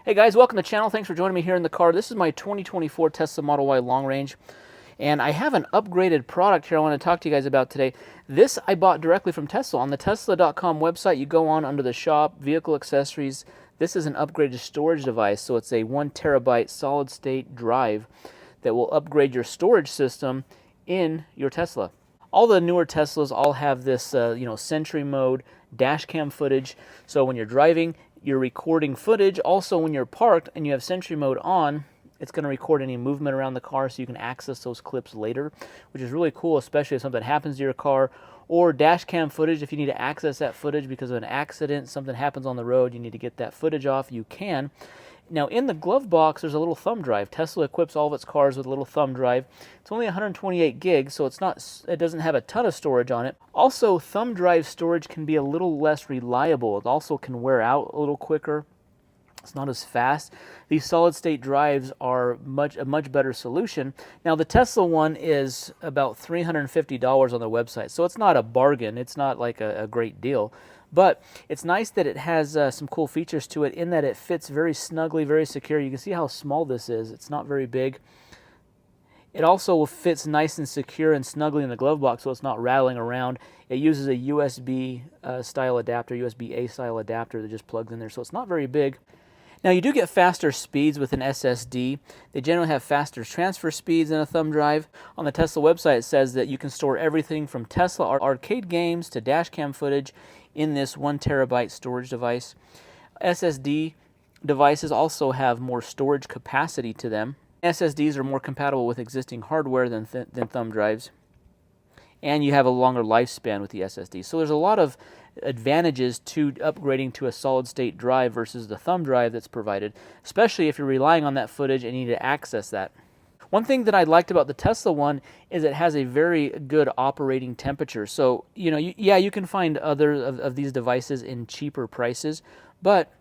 Hey guys, welcome to the channel. Thanks for joining me here in the car. This is my 2024 Tesla Model Y Long Range, and I have an upgraded product here I want to talk to you guys about today. This I bought directly from Tesla. On the Tesla.com website, you go on under the shop, vehicle accessories. This is an upgraded storage device, so it's a 1 terabyte solid state drive that will upgrade your storage system in your Tesla. All the newer Teslas all have this Sentry mode, dash cam footage, so when you're driving, you're recording footage. Also, when you're parked and you have Sentry mode on, it's going to record any movement around the car so you can access those clips later, which is really cool, especially if something happens to your car. Or dash cam footage, if you need to access that footage because of an accident, something happens on the road, you need to get that footage off, you can. Now, in the glove box, there's a little thumb drive. Tesla equips all of its cars with a little thumb drive. It's only 128 gigs, so it doesn't have a ton of storage on it. Also, thumb drive storage can be a little less reliable. It also can wear out a little quicker. It's not as fast. These solid-state drives are a much better solution. Now, the Tesla one is about $350 on their website, so it's not a bargain. It's not like a great deal. But it's nice that it has some cool features to it in that it fits very snugly, very secure. You can see how small this is. It's not very big. It also fits nice and secure and snugly in the glove box, so it's not rattling around. It uses a USB style adapter, USB-A style adapter that just plugs in there, so it's not very big. Now, you do get faster speeds with an SSD. They generally have faster transfer speeds than a thumb drive. On the Tesla website, it says that you can store everything from Tesla arcade games to dash cam footage in this 1 terabyte storage device. SSD devices also have more storage capacity to them. SSDs are more compatible with existing hardware than thumb drives. And you have a longer lifespan with the SSD. So there's a lot of advantages to upgrading to a solid-state drive versus the thumb drive that's provided, especially if you're relying on that footage and you need to access that. One thing that I liked about the Tesla one is it has a very good operating temperature. So, you can find other of these devices in cheaper prices, but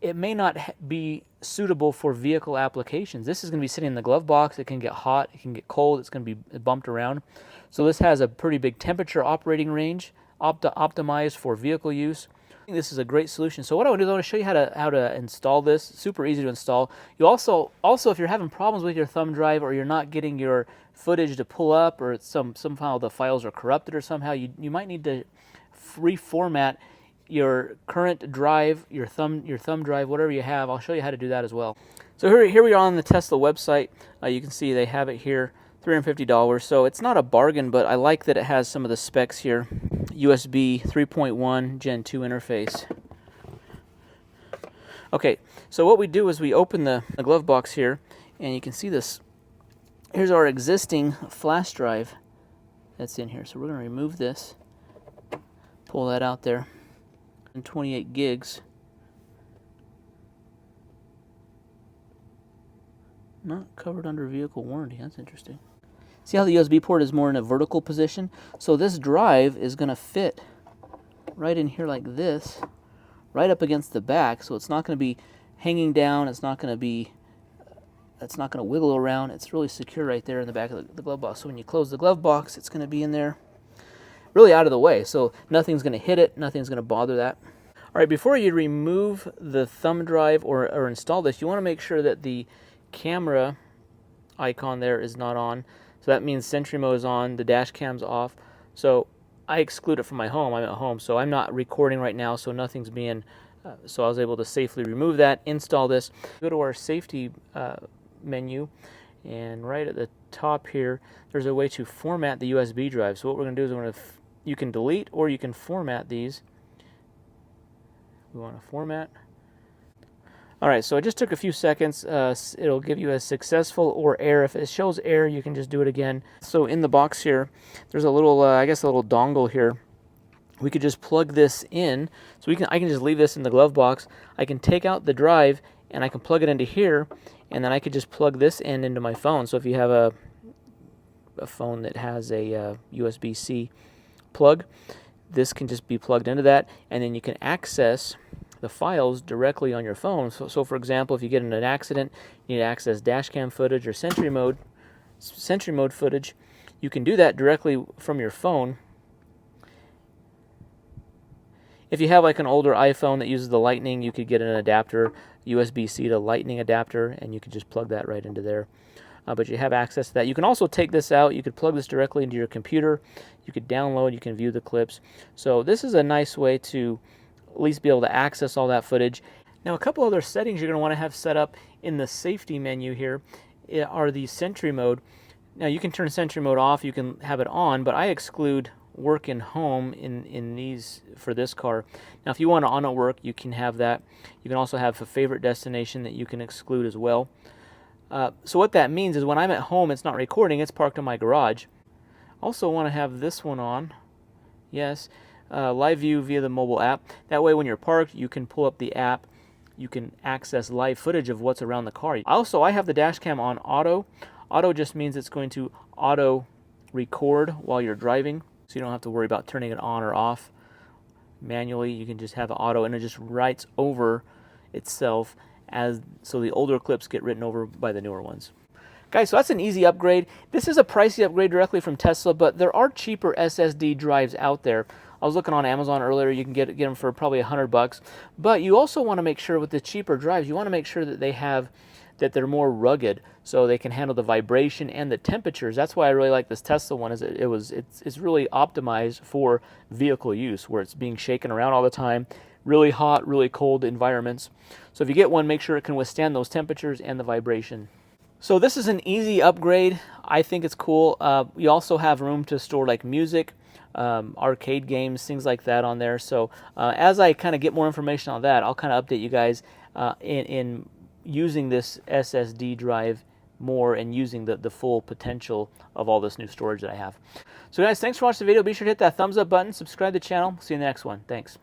it may not be suitable for vehicle applications. This is going to be sitting in the glove box. It can get hot, it can get cold, it's going to be bumped around. So this has a pretty big temperature operating range, optimized for vehicle use. I think this is a great solution. So what I want to do is I want to show you how to install this. Super easy to install. You also if you're having problems with your thumb drive or you're not getting your footage to pull up or somehow the files are corrupted or somehow, you might need to reformat your current drive, your thumb drive, whatever you have. I'll show you how to do that as well. So here we are on the Tesla website. You can see they have it here, $350. So it's not a bargain, but I like that it has some of the specs here. USB 3.1 Gen 2 interface. Okay, so what we do is we open the glove box here, and you can see this. Here's our existing flash drive that's in here. So we're going to remove this, pull that out there. And 28 gigs. Not covered under vehicle warranty. That's interesting. See how the USB port is more in a vertical position? So this drive is going to fit right in here like this, right up against the back. So it's not going to be hanging down. It's not going to wiggle around. It's really secure right there in the back of the glove box. So when you close the glove box, it's going to be in there really out of the way. So nothing's going to hit it. Nothing's going to bother that. All right, before you remove the thumb drive or install this, you want to make sure that the camera icon there is not on. So that means Sentry mode is on, the dash cam's off. So I exclude it from my home. I'm at home, so I'm not recording right now, so nothing's being, so I was able to safely remove that, install this. Go to our safety menu, and right at the top here, there's a way to format the USB drive. So what we're going to do is you can delete or you can format these. We want to format. All right, so it just took a few seconds. It'll give you a successful or error. If it shows error, you can just do it again. So in the box here, there's a little, I guess a little dongle here. We could just plug this in. So I can just leave this in the glove box. I can take out the drive and I can plug it into here, and then I could just plug this end into my phone. So if you have a phone that has a USB-C plug, this can just be plugged into that, and then you can access the files directly on your phone. So for example, if you get in an accident, you need to access dash cam footage or Sentry mode footage, you can do that directly from your phone. If you have like an older iPhone that uses the Lightning, you could get an adapter USB-C to Lightning adapter, and you can just plug that right into there. But you have access to that. You can also take this out. You could plug this directly into your computer. You could download. You can view the clips. So this is a nice way to at least be able to access all that footage. Now, a couple other settings you're going to want to have set up in the safety menu here are the Sentry mode. Now, you can turn Sentry mode off. You can have it on, but I exclude work and home in these for this car. Now, if you want to on at work, you can have that. You can also have a favorite destination that you can exclude as well. So what that means is when I'm at home, it's not recording, it's parked in my garage. Also want to have this one on. Yes, live view via the mobile app. That way when you're parked, you can pull up the app. You can access live footage of what's around the car. Also, I have the dash cam on auto. Auto just means it's going to auto record while you're driving, so you don't have to worry about turning it on or off manually. You can just have it auto, and it just writes over itself, so the older clips get written over by the newer ones. Guys, so that's an easy upgrade. This is a pricey upgrade directly from Tesla, but there are cheaper SSD drives out there. I was looking on Amazon earlier. You can get them for probably $100. But you also want to make sure with the cheaper drives, you want to make sure that they're more rugged, so they can handle the vibration and the temperatures. That's why I really like this Tesla one. It's really optimized for vehicle use, where it's being shaken around all the time. Really hot, really cold environments. So if you get one, make sure it can withstand those temperatures and the vibration. So this is an easy upgrade. I think it's cool. You also have room to store like music, arcade games, things like that on there. So as I kind of get more information on that, I'll kind of update you guys in using this SSD drive more and using the full potential of all this new storage that I have. So guys, thanks for watching the video. Be sure to hit that thumbs up button, subscribe to the channel. See you in the next one. Thanks.